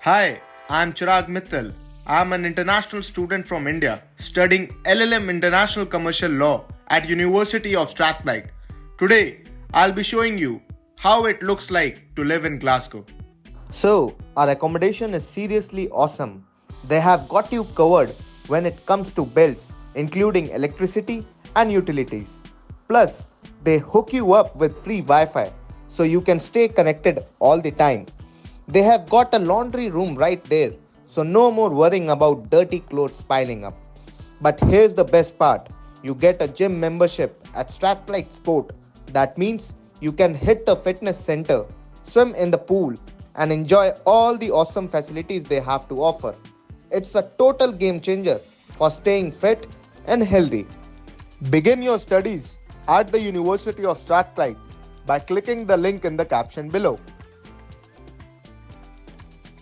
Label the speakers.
Speaker 1: Hi, I'm Chirag Mittal. I'm an international student from India studying LLM International Commercial Law at University of Strathclyde. Today, I'll be showing you how it looks like to live in Glasgow.
Speaker 2: So, our accommodation is seriously awesome. They have got you covered when it comes to bills, including electricity and utilities. Plus, they hook you up with free Wi Fi so you can stay connected all the time. They have got a laundry room right there, so no more worrying about dirty clothes piling up. But here's the best part, you get a gym membership at Strathclyde Sport. That means you can hit the fitness center, swim in the pool, and enjoy all the awesome facilities they have to offer. It's a total game changer for staying fit and healthy. Begin your studies at the University of Strathclyde by clicking the link in the caption below.